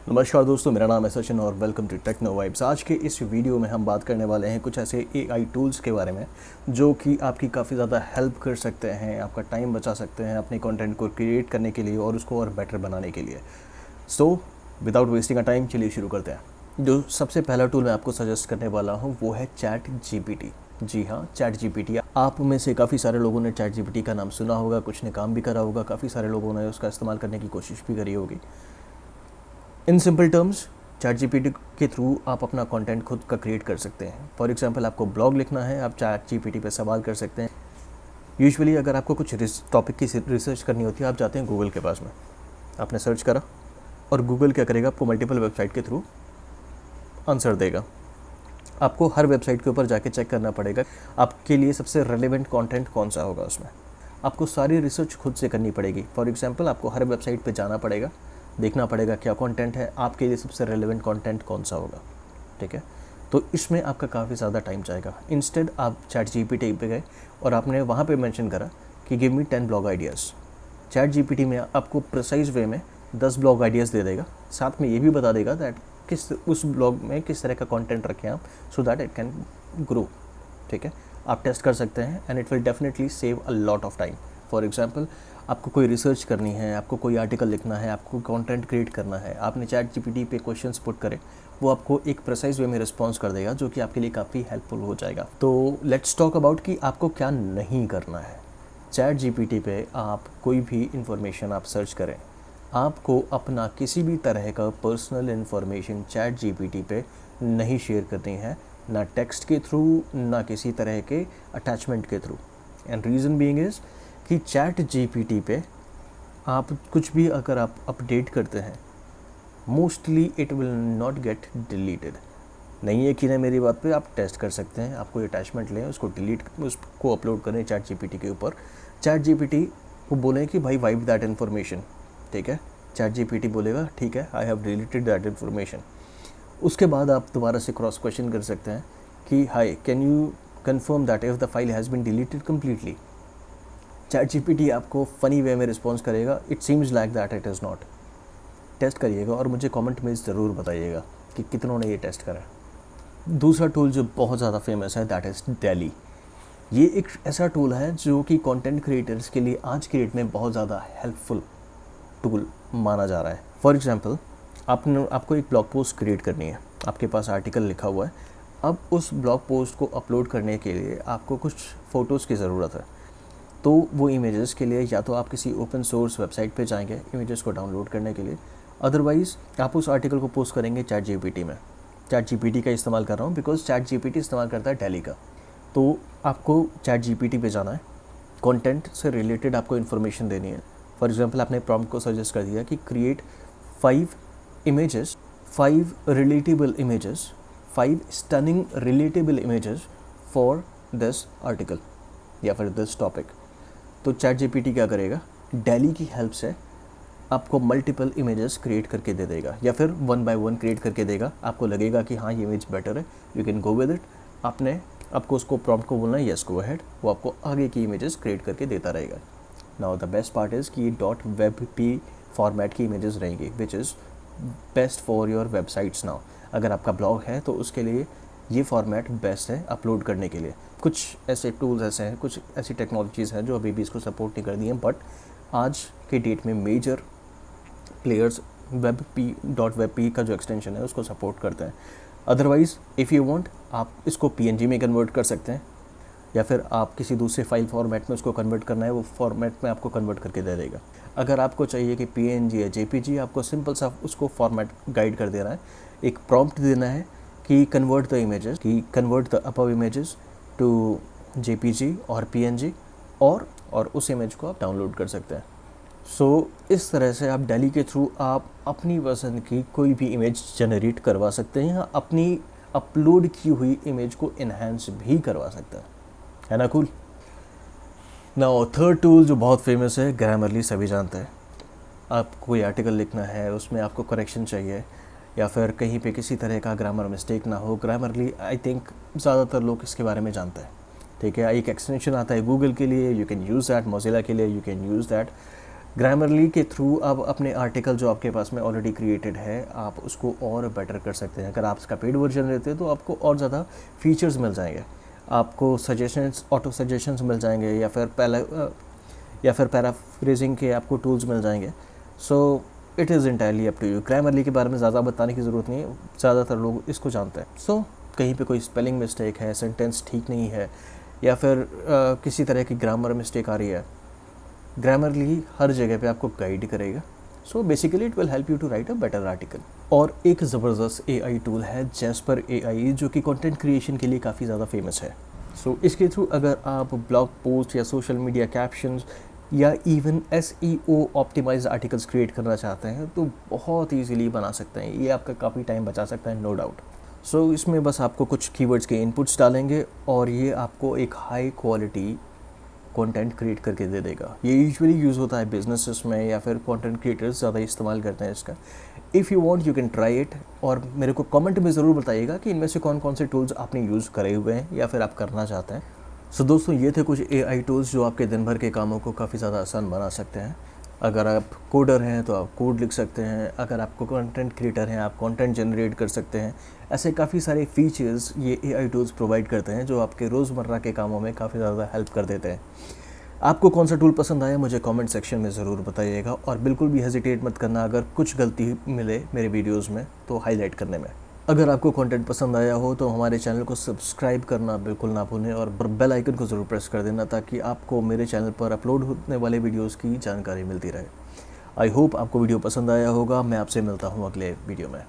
नमस्कार दोस्तों, मेरा नाम है सचिन और वेलकम टू टेक्नो वाइब्स। आज के इस वीडियो में हम बात करने वाले हैं कुछ ऐसे एआई टूल्स के बारे में जो कि आपकी काफ़ी ज़्यादा हेल्प कर सकते हैं, आपका टाइम बचा सकते हैं अपने कंटेंट को क्रिएट करने के लिए और उसको और बेटर बनाने के लिए। So without wasting a time, चलिए शुरू करते हैं। जो सबसे पहला टूल मैं आपको सजेस्ट करने वाला हूँ वो है चैट जीपीटी। जी हाँ, चैट जीपीटी। आप में से काफ़ी सारे लोगों ने चैट जीपीटी का नाम सुना होगा, कुछ ने काम भी करा होगा, काफ़ी सारे लोगों ने उसका इस्तेमाल करने की कोशिश भी करी होगी। In simple terms, chat GPT के थ्रू आप अपना कंटेंट खुद का क्रिएट कर सकते हैं। फॉर एग्जांपल, आपको ब्लॉग लिखना है, आप चैट जीपीटी पे सवाल कर सकते हैं। यूजुअली अगर आपको कुछ टॉपिक की रिसर्च करनी होती है, आप जाते हैं गूगल के पास में, आपने सर्च करा और गूगल क्या करेगा, आपको मल्टीपल वेबसाइट के थ्रू आंसर देगा। आपको हर वेबसाइट के ऊपर जाके चेक करना पड़ेगा आपके लिए सबसे रेलेवेंट कंटेंट कौन सा होगा। उसमें आपको सारी रिसर्च खुद से करनी पड़ेगी। फॉर एग्जांपल, आपको हर वेबसाइट पे जाना पड़ेगा, देखना पड़ेगा क्या कंटेंट है, आपके लिए सबसे रेलेवेंट कंटेंट कौन सा होगा। ठीक है, तो इसमें आपका काफ़ी ज़्यादा टाइम जाएगा। इंस्टेड आप चैट जीपीटी पे गए और आपने वहाँ पे मेंशन करा कि give me 10 blog ideas. Chat GPT में आपको प्रिसाइज वे में 10 ब्लॉग आइडियाज़ दे देगा, साथ में ये भी बता देगा दैट उस ब्लॉग में किस तरह का कंटेंट रखें आप, so that it can grow. ठीक है, आप टेस्ट कर सकते हैं and it will definitely save a lot of time. For example, आपको कोई रिसर्च करनी है, आपको कोई आर्टिकल लिखना है, आपको कंटेंट क्रिएट करना है, आपने चैट जीपीटी पे क्वेश्चंस पुट करे, वो आपको एक प्रिसाइज वे में रिस्पॉन्स कर देगा, जो कि आपके लिए काफ़ी हेल्पफुल हो जाएगा। तो लेट्स टॉक अबाउट कि आपको क्या नहीं करना है। चैट जीपीटी पे आप कोई भी इंफॉर्मेशन आप सर्च करें, आपको अपना किसी भी तरह का पर्सनल इन्फॉर्मेशन चैट जीपीटी पे नहीं शेयर करनी है, ना टेक्स्ट के थ्रू, ना किसी तरह के अटैचमेंट के through. And reason being is कि चैट जीपीटी पे आप कुछ भी अगर आप अपडेट करते हैं, mostly it will not gate deleted. नहीं यकीन है मेरी बात पे, आप टेस्ट कर सकते हैं। आप कोई अटैचमेंट लें, उसको अपलोड करें चैट जीपीटी के ऊपर, चैट जीपीटी को बोलें कि भाई वाइप दैट इन्फॉर्मेशन। ठीक है, चैट जीपीटी बोलेगा ठीक है, I have deleted that information. उसके बाद आप दोबारा से क्रॉस क्वेश्चन कर सकते हैं कि hi can you confirm that if the file has been deleted completely. ChatGPT आपको फ़नी वे में रिस्पॉन्स करेगा, it seems like that it is not. Test करिएगा और मुझे कमेंट में ज़रूर बताइएगा कि कितनों ने ये टेस्ट करा। दूसरा टूल जो बहुत ज़्यादा फेमस है दैट इज़ डेली। ये एक ऐसा टूल है जो कि कंटेंट क्रिएटर्स के लिए आज की डेट में बहुत ज़्यादा हेल्पफुल टूल माना जा रहा है। फॉर एग्जांपल, आपको एक ब्लॉग पोस्ट क्रिएट करनी है, आपके पास आर्टिकल लिखा हुआ है। अब उस ब्लॉग पोस्ट को अपलोड करने के लिए आपको कुछ फ़ोटोज़ की ज़रूरत है। तो वो इमेजेस के लिए या तो आप किसी ओपन सोर्स वेबसाइट पे जाएंगे इमेजेस को डाउनलोड करने के लिए, अदरवाइज़ आप उस आर्टिकल को पोस्ट करेंगे चैट जीपीटी में। चैट जीपीटी का इस्तेमाल कर रहा हूँ बिकॉज चैट जीपीटी इस्तेमाल करता है डेली का। तो आपको चैट जीपीटी पे जाना है, कंटेंट से रिलेटेड आपको इन्फॉर्मेशन देनी है। फॉर एग्जांपल, आपने प्रॉम्प्ट को सजेस्ट कर दिया कि create 5 images, 5 relatable images, 5 stunning relatable images for this article या फिर this topic। तो चैट जीपीटी क्या करेगा, डेली की हेल्प से आपको मल्टीपल इमेजेस क्रिएट करके दे देगा या फिर 1 by 1 क्रिएट करके देगा। आपको लगेगा कि हाँ ये इमेज बेटर है, you can go with it. आपको उसको प्रॉम्प्ट को बोलना है यस गो अहेड, वो आपको आगे की इमेजेस क्रिएट करके देता रहेगा। Now the best part is कि .webp फॉर्मेट की इमेजेस रहेंगी, which is best for your websites. Now अगर आपका ब्लॉग है तो उसके लिए ये फॉर्मेट बेस्ट है अपलोड करने के लिए। कुछ ऐसे टूल्स ऐसे हैं, कुछ ऐसी टेक्नोलॉजीज़ हैं जो अभी भी इसको सपोर्ट नहीं कर दी हैं, बट आज के डेट में मेजर प्लेयर्स .webp का जो एक्सटेंशन है उसको सपोर्ट करते हैं। अदरवाइज़ इफ़ यू वांट, आप इसको png में कन्वर्ट कर सकते हैं या फिर आप किसी दूसरे फाइल फॉर्मेट में उसको कन्वर्ट करना है, वो फॉर्मेट में आपको कन्वर्ट करके दे देगा। अगर आपको चाहिए कि PNG या JPG, आपको सिंपल सा उसको फॉर्मेट गाइड कर देना है, एक प्रॉम्प्ट देना है कि convert the above images to JPG और PNG, और उस इमेज को आप डाउनलोड कर सकते हैं। सो इस तरह से आप डेली के थ्रू आप अपनी पसंद की कोई भी इमेज जनरेट करवा सकते हैं या अपनी अपलोड की हुई इमेज को इन्हेंस भी करवा सकते हैं, है ना कूल। नाउ थर्ड टूल जो बहुत फेमस है, ग्रामरली, सभी जानते हैं। आपको कोई आर्टिकल लिखना है, उसमें आपको करेक्शन चाहिए या फिर कहीं पे किसी तरह का ग्रामर मिस्टेक ना हो, ग्रामरली आई थिंक ज़्यादातर लोग इसके बारे में जानते हैं। ठीक है, एक एक्सटेंशन आता है गूगल के लिए, you can use that, Mozilla के लिए you can use that. Grammarly के थ्रू आप अपने आर्टिकल जो आपके पास में ऑलरेडी क्रिएटेड है, आप उसको और बेटर कर सकते हैं। अगर आप इसका पेड वर्जन लेते हैं तो आपको और ज़्यादा फीचर्स मिल जाएंगे, आपको सजेशंस, ऑटो सजेशंस मिल जाएंगे, या फिर पैराफ्रेजिंग के आपको टूल्स मिल जाएंगे। So it is entirely up to you. Grammarly के बारे में ज़्यादा बताने की ज़रूरत नहीं है, ज़्यादातर लोग इसको जानते हैं। सो कहीं पे कोई स्पेलिंग मिस्टेक है, सेंटेंस ठीक नहीं है, या फिर किसी तरह की ग्रामर मिस्टेक आ रही है, ग्रामरली हर जगह पे आपको गाइड करेगा। So basically it will help you to write a better article. और एक ज़बरदस्त AI टूल है जैस्पर AI, जो कि कंटेंट क्रिएशन के लिए काफ़ी ज़्यादा फेमस है। सो इसके थ्रू अगर आप ब्लॉग पोस्ट या सोशल मीडिया कैप्शंस या even SEO optimize articles create करना चाहते हैं तो बहुत ईजीली बना सकते हैं। ये आपका काफ़ी टाइम बचा सकता है, नो डाउट। सो इसमें बस आपको कुछ कीवर्ड्स के इनपुट्स डालेंगे और ये आपको एक हाई क्वालिटी कंटेंट क्रिएट करके दे देगा। ये यूजुअली यूज़ होता है बिजनेसेस में, या फिर कंटेंट क्रिएटर्स ज़्यादा इस्तेमाल करते हैं इसका। If you want you can try it, और मेरे को कमेंट में ज़रूर बताइएगा कि इनमें से कौन कौन से टूल्स आपने यूज़ करे हुए हैं या फिर आप करना चाहते हैं। सो दोस्तों, ये थे कुछ AI टूल्स जो आपके दिन भर के कामों को काफ़ी ज़्यादा आसान बना सकते हैं। अगर आप कोडर हैं तो आप कोड लिख सकते हैं, अगर आपको कंटेंट क्रिएटर हैं आप कंटेंट जनरेट कर सकते हैं। ऐसे काफ़ी सारे फीचर्स ये AI टूल्स प्रोवाइड करते हैं जो आपके रोज़मर्रा के कामों में काफ़ी ज़्यादा हेल्प कर देते हैं। आपको कौन सा टूल पसंद आया मुझे कमेंट सेक्शन में ज़रूर बताइएगा, और बिल्कुल भी हेजिटेट मत करना अगर कुछ गलती मिले मेरे वीडियोज़ में तो हाईलाइट करने में। अगर आपको कंटेंट पसंद आया हो तो हमारे चैनल को सब्सक्राइब करना बिल्कुल ना भूलें, और बेल आइकन को ज़रूर प्रेस कर देना ताकि आपको मेरे चैनल पर अपलोड होने वाले वीडियोस की जानकारी मिलती रहे। आई होप आपको वीडियो पसंद आया होगा। मैं आपसे मिलता हूँ अगले वीडियो में।